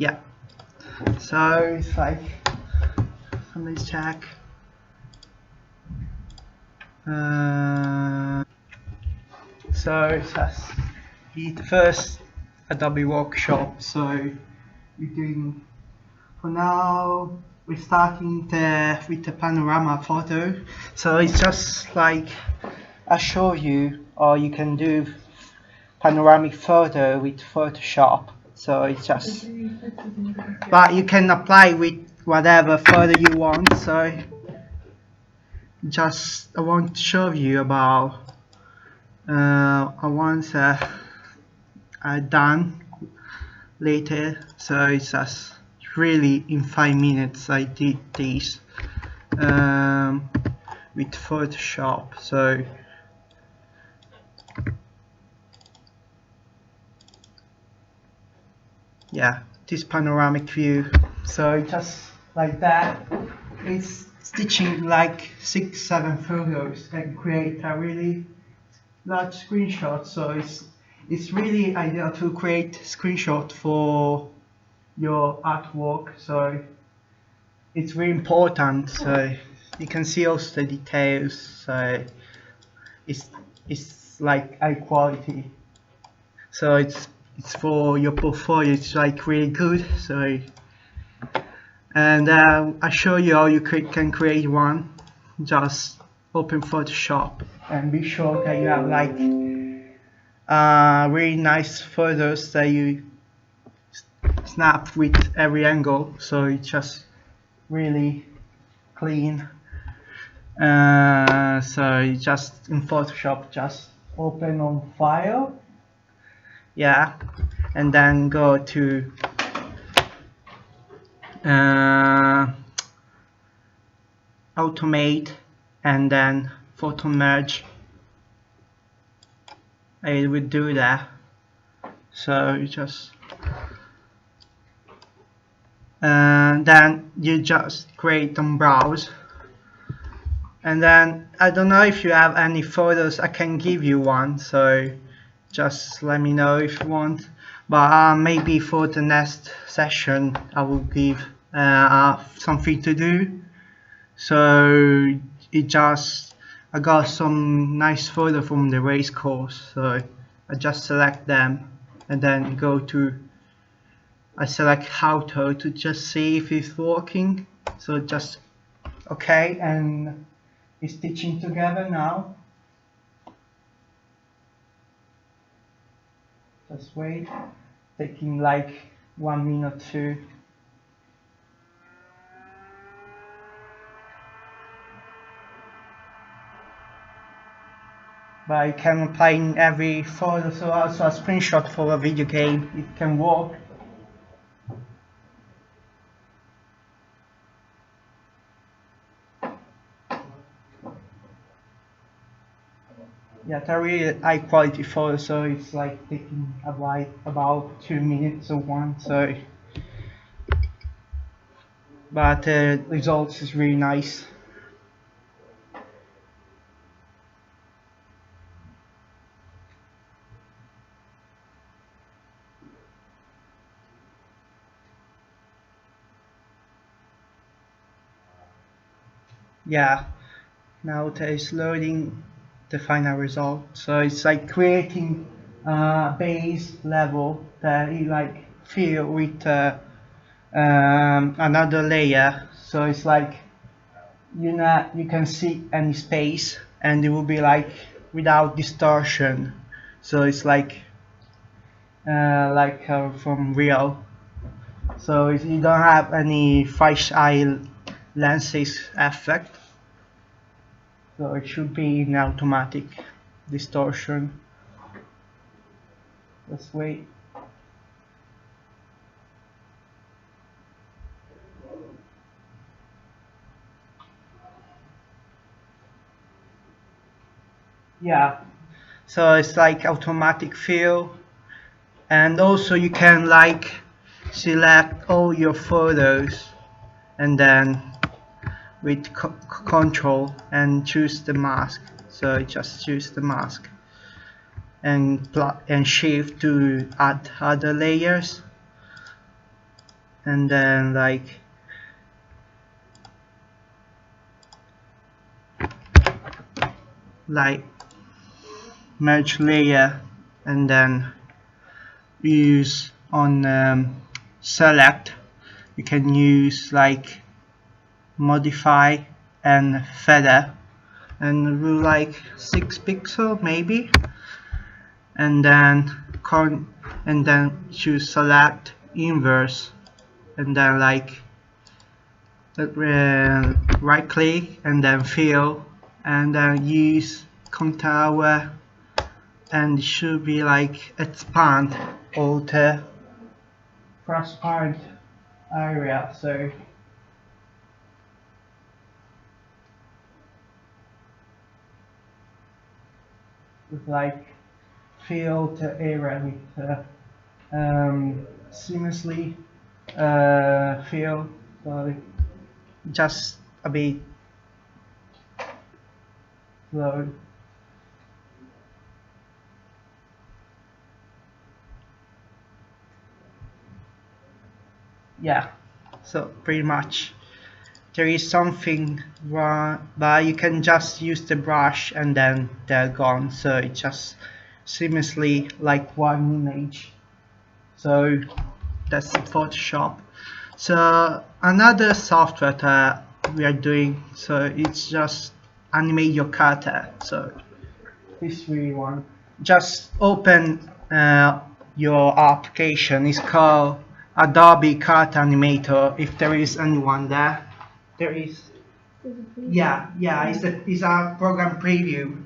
Yeah, so it's like, let's check. So it says the first Adobe workshop. So we're doing, for now we're starting with the panorama photo. So it's just like I show you, or you can do panoramic photo with Photoshop. So it's just, but you can apply with whatever photo you want. So just I want to show you about I want done later. So it's just really in 5 minutes I did this with Photoshop. So yeah, this panoramic view. So just like that, it's stitching like 6-7 photos and create a really large screenshot. So it's really ideal to create screenshot for your artwork. So it's really important. So you can see also the details. So it's like high quality. So it's for your portfolio. It's like really good. So and I show you how you can create one. Just open Photoshop and be sure that you have like really nice photos that you snap with every angle. So it's just really clean. So you just in Photoshop, just open on File, yeah, and then go to Automate, and then Photo Merge. I would do that. So you just then you just create and browse. And then I don't know if you have any photos. I can give you one, so just let me know if you want. But maybe for the next session I will give something to do. So I got some nice photo from the race course, so I just select them and then I select auto to just see if it's working. So just okay, and it's stitching together now. Just wait, taking like 1 minute or 2. But you can apply in every photo, so also a screenshot for a video game, it can work. Yeah, they're really high quality photo, so it's like taking about 2 minutes or one. So, but the results is really nice. Yeah, now it is loading the final result. So it's like creating a base level that you like fill with another layer. So it's like you can see any space, and it will be like without distortion. So it's like from real. So if you don't have any fisheye lenses effect, so it should be in automatic distortion. Let's wait. Yeah, so it's like automatic fill, and also you can like select all your photos and then with control and choose the mask. So I just choose the mask and shift to add other layers. and then like merge layer, and then use on select. You can use like modify and feather, and do like 6 pixel maybe, and then choose select inverse, and then like right click and then fill, and then use contour, and it should be like expand alter transparent area. So with like fill the area with seamlessly fill, so just a bit slow. Yeah, so pretty much there is something wrong, but you can just use the brush and then they're gone, so it just seamlessly like one image. So that's Photoshop. So another software that we are doing, so it's just animate your character. So this really one, just open your application. It's called Adobe Character Animator. If there is anyone there, there is. Yeah, it's a program preview.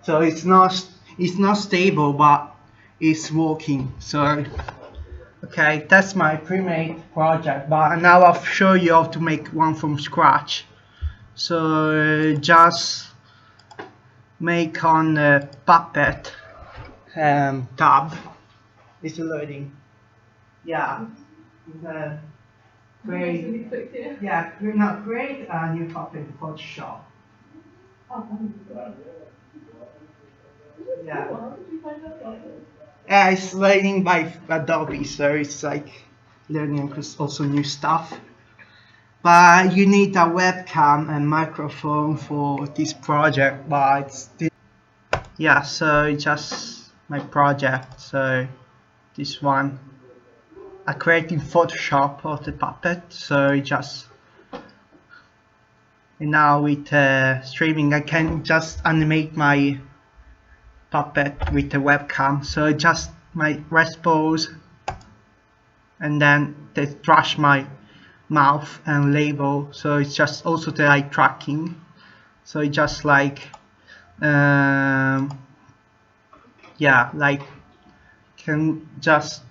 So it's not stable, but it's working. So okay, that's my pre-made project, but now I'll show you how to make one from scratch. So just make on the Puppet tab. It's loading. Yeah. Create. Yeah, create a new Puppet in Photoshop. Yeah. Yeah, it's learning by Adobe, so it's like learning also new stuff. But you need a webcam and microphone for this project, but it's still, yeah, so it's just my project. So this one I created in Photoshop of the puppet, so just, and now with streaming I can just animate my puppet with the webcam. So just my rest pose, and then they trash my mouth and label, so it's just also the eye tracking. So it just like yeah, like can just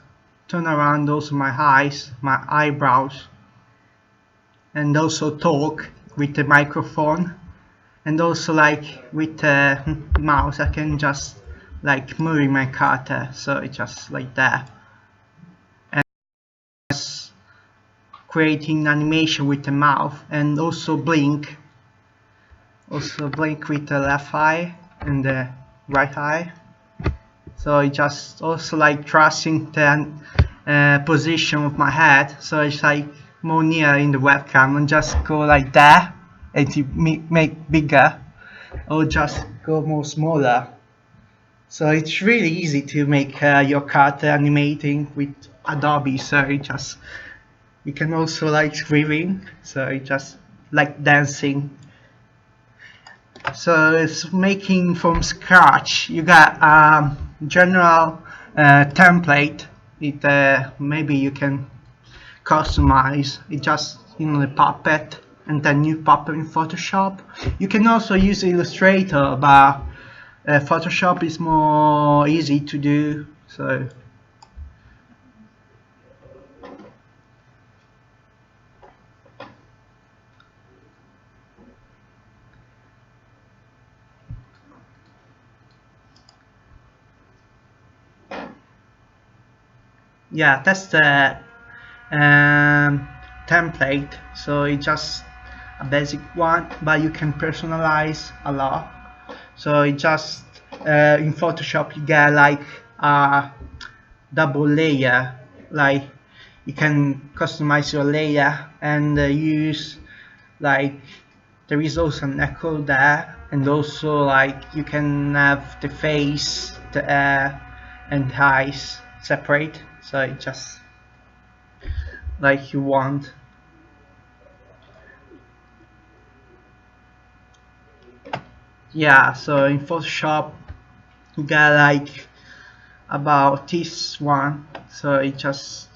turn around also my eyes, my eyebrows, and also talk with the microphone, and also like with the mouse I can just like moving my character, so it's just like that, and just creating animation with the mouth, and also blink with the left eye and the right eye. So it just also like tracing the position of my head, so it's like more near in the webcam, and just go like that and to make bigger, or just go more smaller. So it's really easy to make your character animating with Adobe. So it just, you can also like screaming, so it just like dancing. So it's making from scratch. You got general template. It maybe you can customize it, just the puppet, and then new puppet in Photoshop. You can also use Illustrator, but Photoshop is more easy to do. So yeah, that's the template. So it's just a basic one, but you can personalize a lot. So it just in Photoshop you get like a double layer, like you can customize your layer and use like there is also an echo there, and also like you can have the face, the hair and eyes separate, so it just like you want. Yeah, so in Photoshop you got like about this one, so it just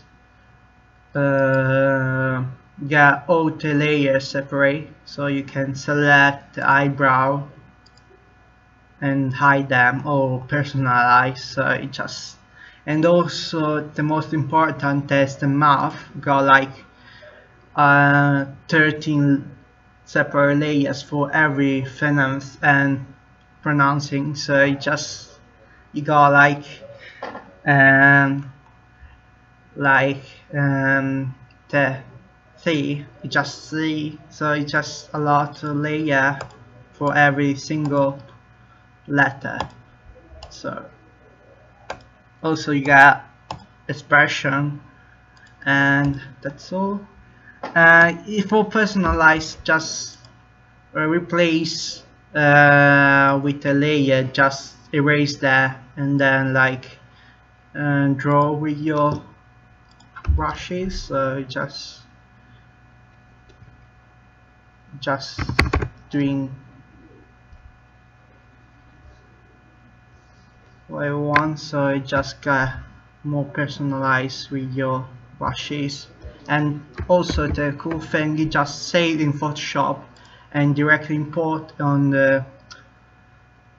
get all the layers separate, so you can select the eyebrow and hide them or personalize, so it just, and also the most important is the mouth got like 13 separate layers for every phoneme and pronouncing, so it just you got um like the C, it just C, so it's just a lot of layer for every single letter. So also you got expression, and that's all. If for personalize, just replace with a layer, just erase that and then like draw with your brushes, so just doing what I want, so it just got more personalized with your brushes. And also the cool thing, you just save in Photoshop and directly import on the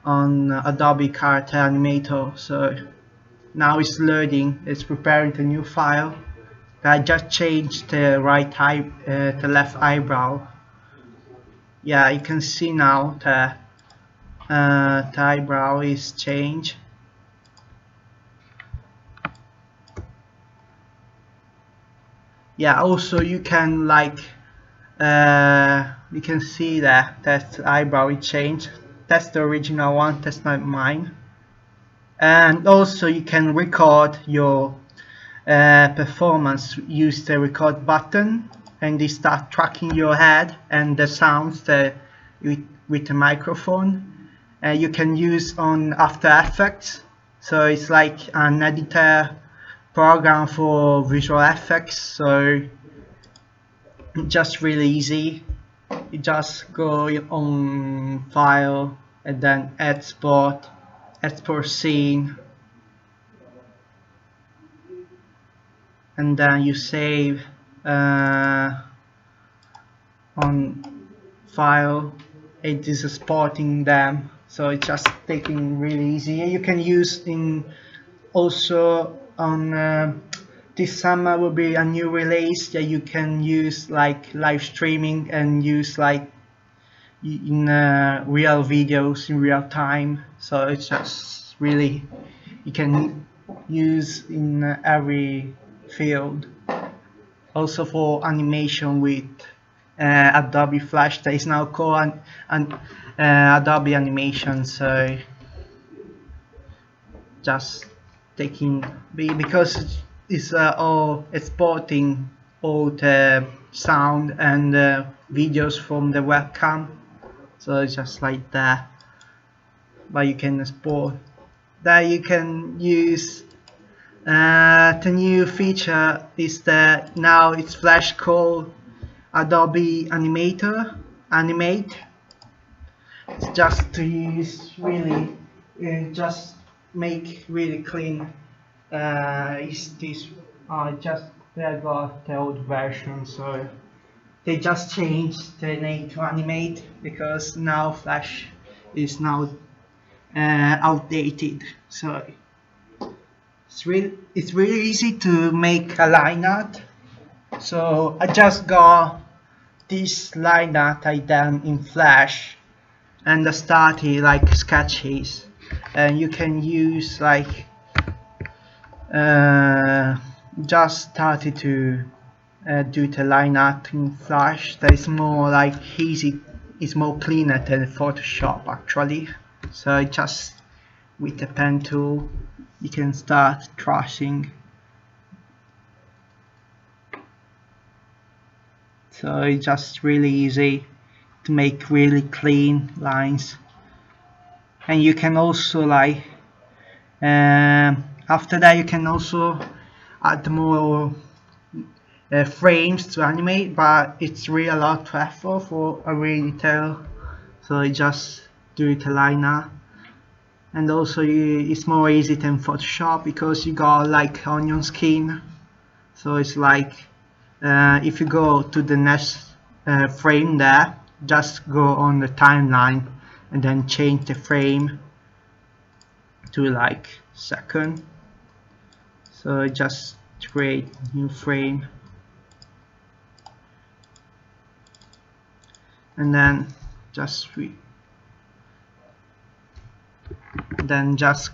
Adobe Character Animator. So now it's loading, it's preparing the new file. I just changed the the left eyebrow. Yeah, you can see now the eyebrow is changed. Yeah, also you can like you can see that eyebrow is changed. That's the original one, that's not mine. And also you can record your performance, use the record button, and they start tracking your head and the sounds with the microphone. You can use on After Effects, so it's like an editor program for visual effects, so just really easy. You just go on file and then export scene, and then you save on file. It is exporting them, so it's just taking really easy. You can use in also on this summer will be a new release that you can use like live streaming and use like in real videos in real time, so it's just really you can use in every field. Also for animation with Adobe Flash, that is now called Adobe Animation, so just taking because it's all exporting all the sound and videos from the webcam, so it's just like that. But you can export that. You can use the new feature is that now it's Flash called Adobe Animate. It's just to use really just make really clean. Is this just they got the old version, so they just changed the name to Animate because now Flash is now outdated. So it's really easy to make a line art. So I just got this line art I done in Flash and I started like sketches, and you can use like just started to do the line art in Flash. That is more like easy, it's more cleaner than Photoshop actually. So just with the pen tool you can start tracing. So it's just really easy to make really clean lines. And you can also like after that you can also add more frames to animate, but it's really a lot of effort for a real detail, so I just do it a liner. And also it's more easy than Photoshop because you got like onion skin, so it's like if you go to the next frame there, just go on the timeline and then change the frame to like second. So just create new frame and then just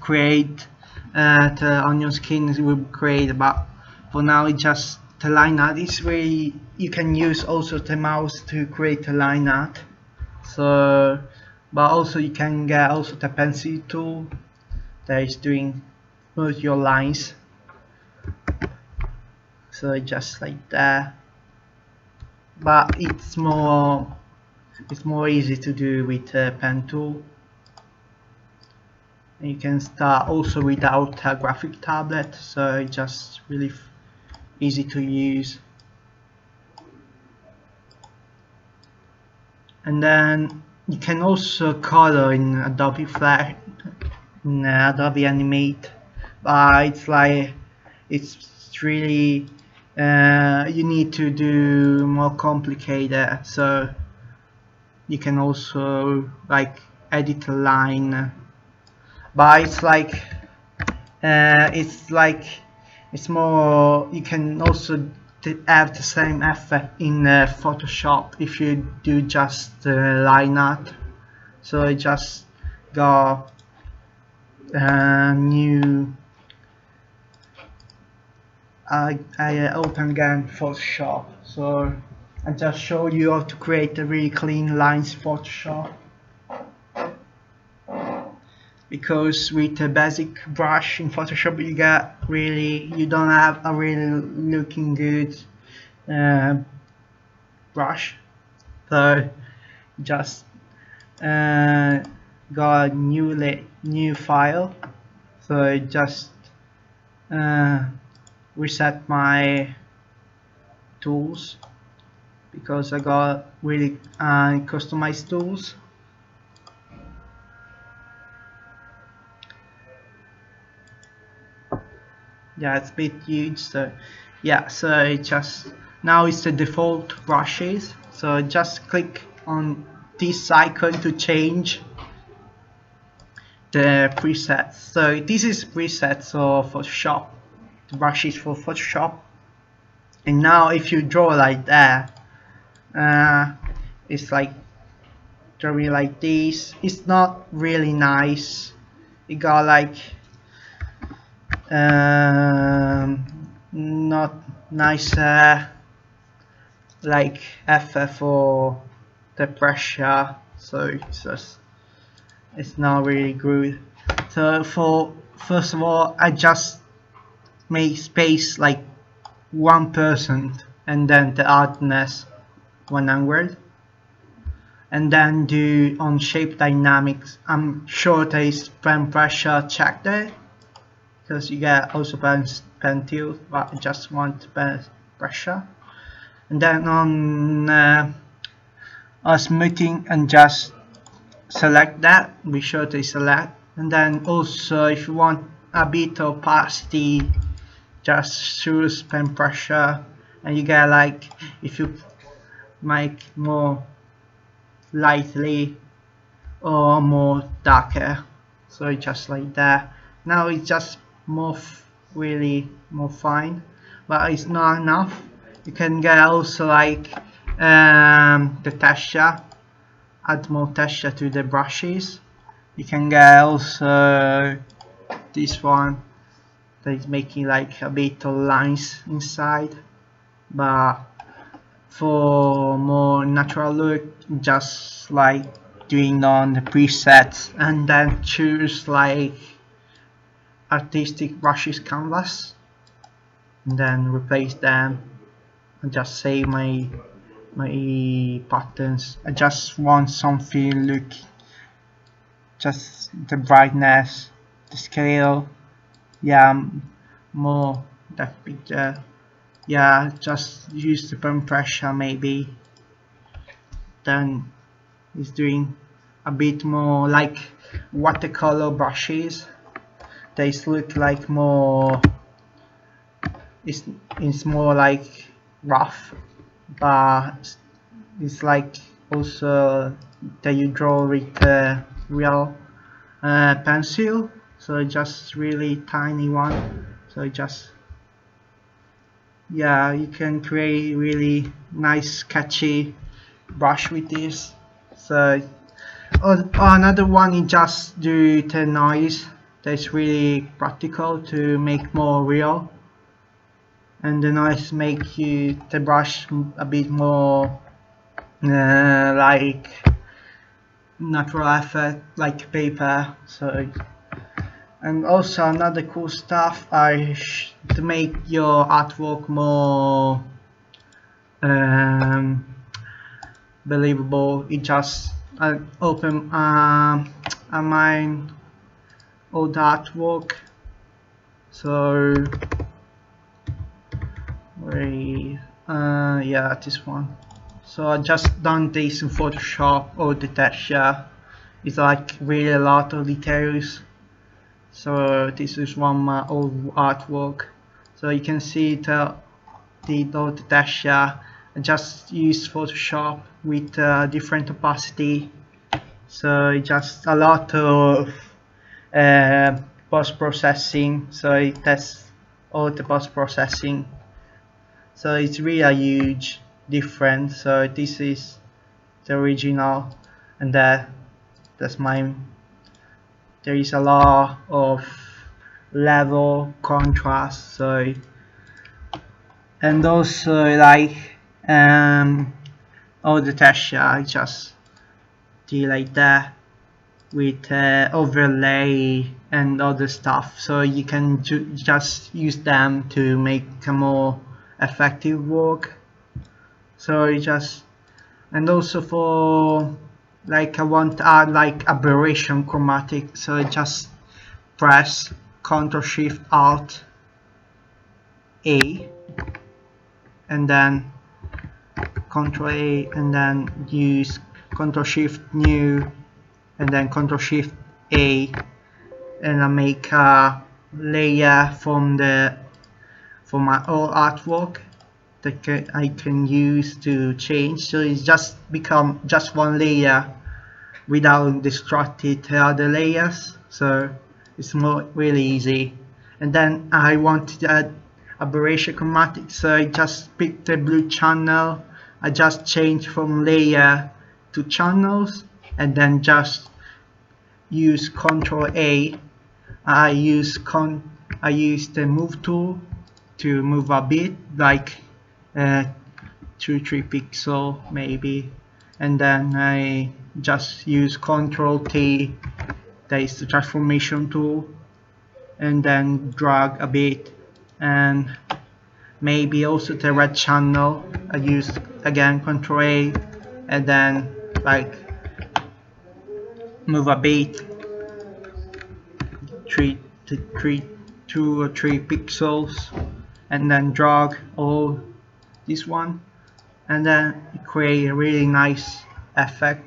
create the onion skin will create, but for now it's just the line art. This way you can use also the mouse to create a line art, so but also you can get also the pencil tool that is doing both your lines, so just like that, but it's more easy to do with the pen tool. And you can start also without a graphic tablet, so it's just really easy to use. And then you can also color in Adobe Flash, in Adobe Animate, but it's like it's really you need to do more complicated, so you can also like edit a line, but it's more, you can also have the same effect in Photoshop if you do just line art. So I just got new I open again Photoshop, so I just show you how to create a really clean lines in Photoshop, because with a basic brush in Photoshop you don't have a really looking good brush. So just got a new file, so I just reset my tools because I got really customized tools. Yeah, it's a bit huge, so yeah, so it just now it's the default brushes, so just click on this icon to change the presets. So this is presets of Photoshop, the brushes for Photoshop. And now if you draw like that, it's like drawing like this, it's not really nice. It got like not nice like effort for the pressure, so it's not really good. So for first of all, I just make space like 1% and then the hardness 100, and then do on shape dynamics. I'm sure there is pen pressure check there, because you get also pen tilt, but I just want pen pressure. And then on smoothing, and just select that, be sure to select. And then also if you want a bit of opacity, just choose pen pressure, and you get like, if you make more lightly or more darker, so just like that. Now it's just more really more fine, but it's not enough. You can get also like the texture, add more texture to the brushes. You can get also this one that is making like a bit of lines inside, but for more natural look, just like doing on the presets, and then choose like artistic brushes canvas, and then replace them, and just save my my patterns. I just want something look, just the brightness, the scale, yeah, more that picture. Yeah, just use the pen pressure maybe. Then it's doing a bit more like watercolor brushes. They look like more, it's, it's more like rough, but it's like also that you draw with real pencil, so just really tiny one. So just, yeah, you can create really nice sketchy brush with this. So another one is just do the noise. That's really practical to make more real, and the noise make you the brush a bit more like natural effect, like paper. So, and also another cool stuff to make your artwork more um, believable. It just open a mine old artwork. So yeah, this one. So I just done this in Photoshop or the texture. It's like really a lot of details. So this is one of my old artwork. So you can see the texture. I just use Photoshop with different opacity. So just a lot of post processing. So it tests all the post processing. So it's really a huge difference. So this is the original, and that's mine. There is a lot of level contrast. So, and also like all the texture I just do like that with overlay and other stuff, so you can just use them to make a more effective work. So you just, and also for like I want to add like aberration chromatic, so I just press Ctrl Shift Alt A and then Ctrl A and then use Ctrl Shift New and then Ctrl Shift A, and I make a layer from my old artwork that I can use to change. So it's just become just one layer without distracting the other layers. So it's more really easy. And then I want to add aberration chromatic, so I just pick the blue channel. I just change from layer to channels and then just use Ctrl A. I use the move tool to move a bit, like 2-3 pixel maybe, and then I just use Ctrl T, that is the transformation tool, and then drag a bit, and maybe also the red channel. I use again Ctrl A, and then like move a bit, 2 or 3 pixels, and then drag all this one, and then create a really nice effect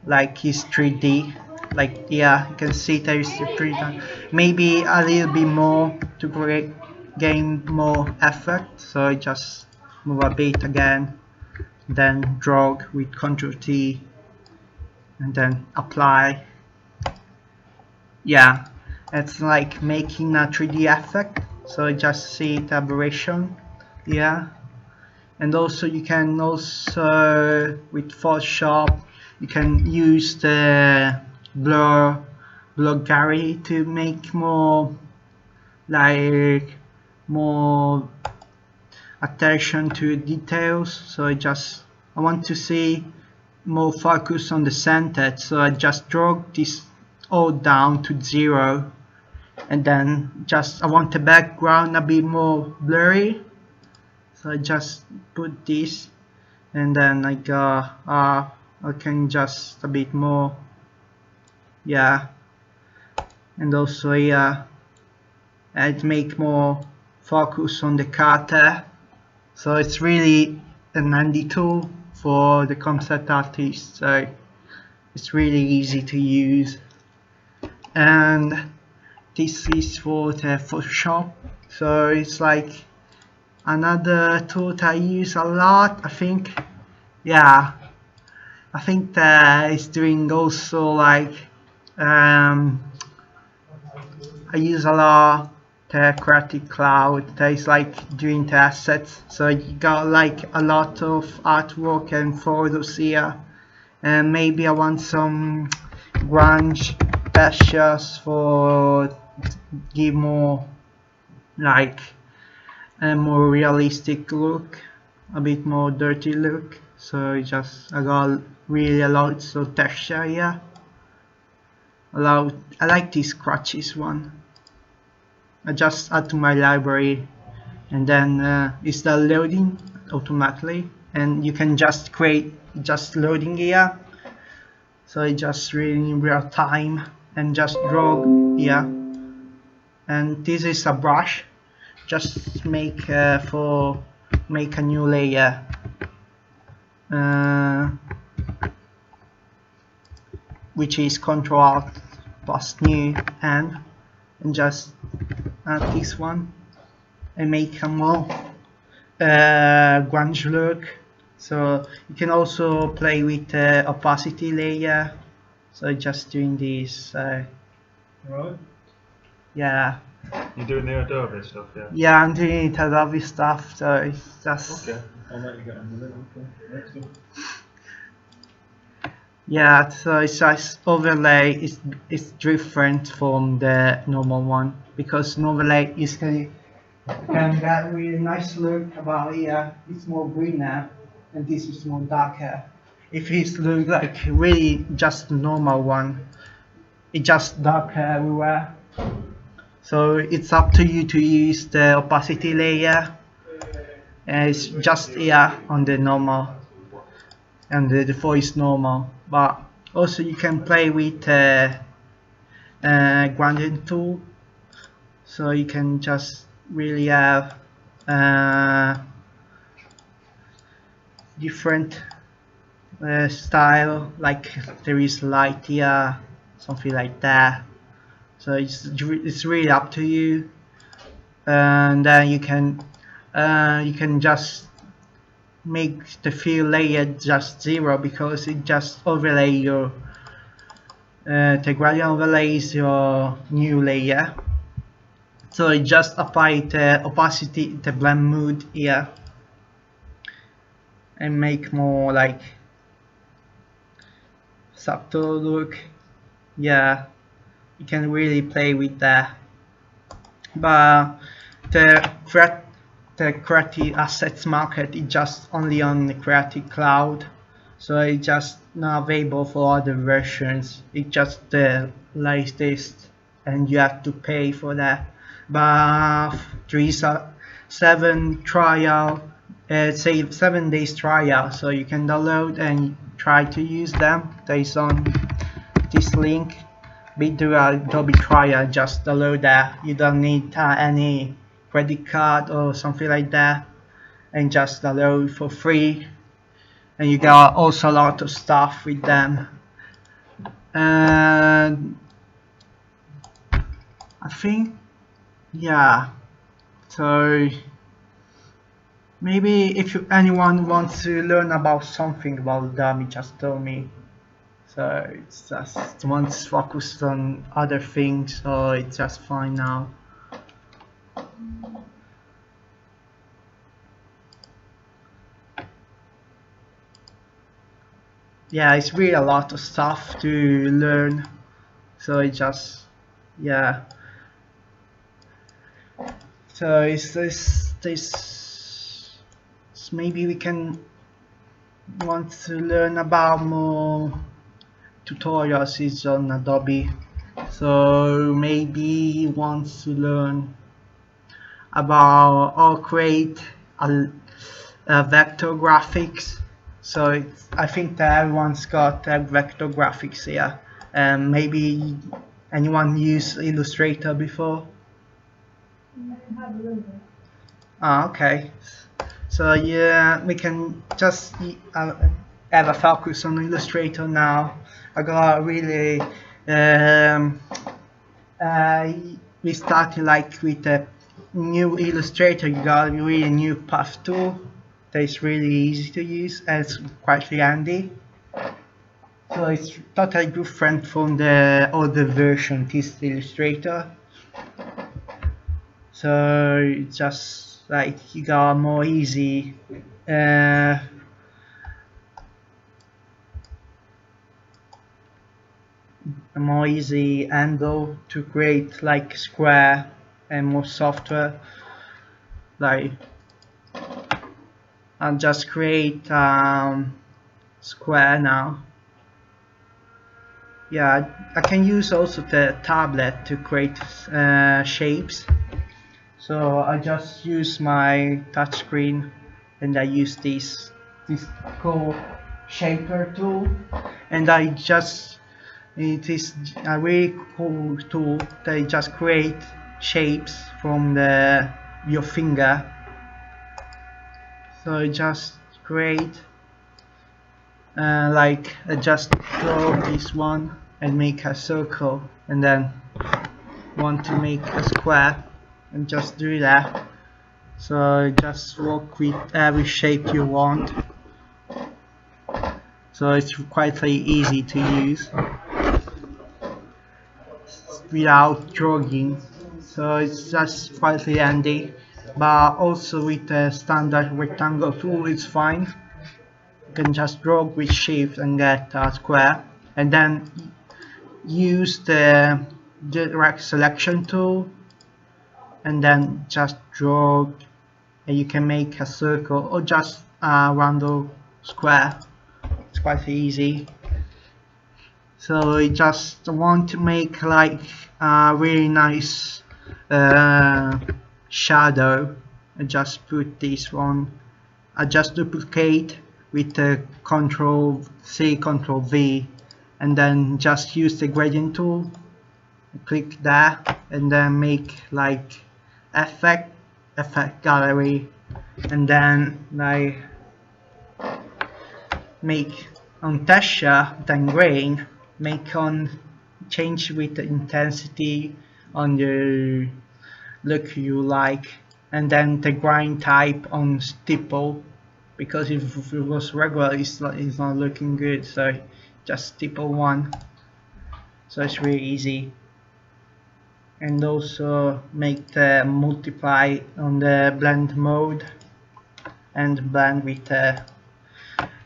like it's 3D. Like, yeah, you can see there is the 3D, maybe a little bit more to gain more effect. So I just move a bit again, then drag with Ctrl T and then apply. Yeah, it's like making a 3D effect. So I just see the aberration. Yeah, and also you can also with Photoshop you can use the blur gallery to make more like more attention to details. So I want to see more focus on the center, so I just drag this all down to 0, and then I want the background a bit more blurry, so I just put this and then I can just a bit more, yeah, and also I'd make more focus on the cutter. So it's really an handy tool for the concept artist, so it's really easy to use. And this is for the Photoshop, so it's like another tool that I use a lot. I think, yeah, I think that it's doing also like I use a lot the Creative Cloud that is like doing the assets, so you got like a lot of artwork and photos here, and maybe I want some grunge textures for give more like a more realistic look, a bit more dirty look. So I got really a lot of texture here. I like this scratches one. I just add to my library, and then it's the loading automatically, and you can just create just loading here. So it just really in real time, and just draw here. And this is a brush. Just make make a new layer. Which is Control Alt plus new and just add this one and make a more grunge look. So you can also play with the opacity layer. So just doing this. Right. Yeah. You're doing the Adobe stuff, yeah? Yeah, I'm doing Adobe stuff. So it's just. Okay. I'll let you get on with it. Okay. Next up. Yeah, so it's just overlay is different from the normal one, because an overlay is can get really nice look about here. It's more greener and this is more darker. If it look like really just normal one, it's just darker everywhere. So it's up to you to use the opacity layer, and it's just here on the normal, and the default is normal. But also you can play with gradient tool, so you can just really have different style, like there is light here, something like that. So it's really up to you, and then you can just make the fill layer just 0, because it just overlay your the gradient overlays your new layer. So it just apply the opacity, the blend mode here, and make more like subtle look. Yeah, you can really play with that. But the creative assets market is just only on the Creative Cloud, so it's just not available for other versions. It's just the latest, and you have to pay for that. But there is a 7 days trial, so you can download and try to use them. Based on this link, bit.do adobetrial, just download that. You don't need any credit card or something like that, and just download for free, and you got also a lot of stuff with them. And I think, yeah, so maybe if anyone wants to learn about something about Adobe, just tell me. So it's just once focused on other things, so it's just fine now. Yeah, it's really a lot of stuff to learn, so it just, yeah. So it's this maybe we can want to learn about more tutorials is on Adobe. So maybe wants to learn about or create a vector graphics. So I think that everyone's got vector graphics here. Maybe anyone used Illustrator before? Ah, okay. So yeah, we can just have a focus on Illustrator now. I got really uh, we started like with a new Illustrator. You got a really new path tool that is really easy to use and it's quite handy. So it's totally different from the older version this Illustrator. So it's just like you got more easy a more easy handle to create like square and more software. Like I'll just create square now. Yeah, I can use also the tablet to create shapes. So I just use my touchscreen and I use this cool shaper tool, and it is a really cool tool that just create shapes from your finger. So I just create like I just draw this one and make a circle, and then want to make a square and just do that. So just work with every shape you want. So it's quite easy to use without drawing. So it's just quite handy. But also with the standard rectangle tool, it's fine. You can just draw with shift and get a square, and then use the direct selection tool, and then just draw, and you can make a circle or just a random square. It's quite easy. So I just want to make like a really nice shadow. I just put this one. I just duplicate with the Control C, Control V, and then just use the gradient tool. Click that and then make like effect gallery, and then like make on texture, then grain, make on change with the intensity on the look you like, and then the grind type on stipple, because if it was regular it's not looking good, so just stipple one. So it's really easy. And also make the multiply on the blend mode and blend with the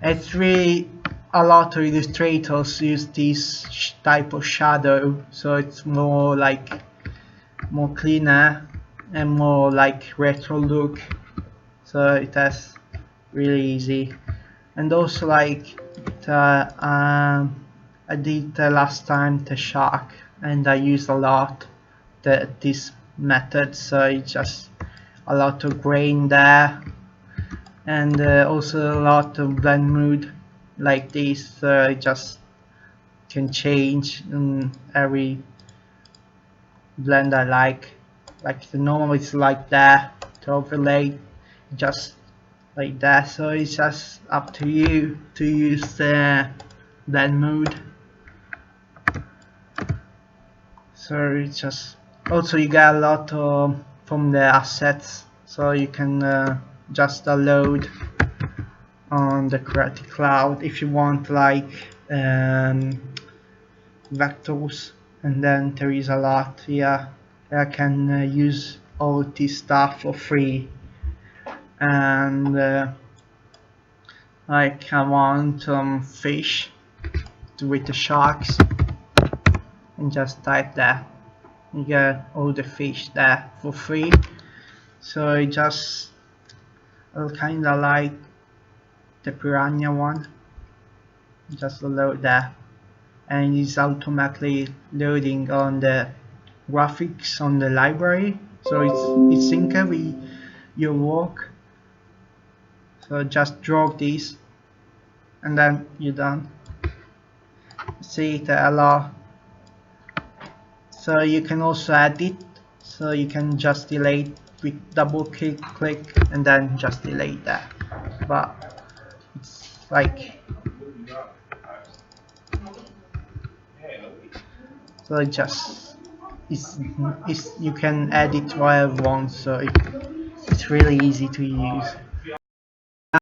it's really a lot of illustrators use this type of shadow, so it's more like more cleaner and more like retro look, so it has really easy. And also like I did last time the shark, and I use a lot this method, so it's just a lot of grain there, and also a lot of blend mode like this, so I just can change every blend I like the normal is like that, to overlay just like that. So it's just up to you to use the blend mode. So it's just also you get a lot from the assets, so you can just download on the Creative Cloud if you want like vectors, and then there is a lot here. I can use all this stuff for free, and like I want some fish with the sharks, and just type that, you get all the fish there for free. So I just kinda like the piranha one, just load that, and it's automatically loading on the graphics on the library, so it's synced with your work. So just draw this and then you're done. See the allow. So you can also edit, so you can just delete with double click and then just delete that, but it's like, so it just it's you can edit whatever you want, so it's really easy to use.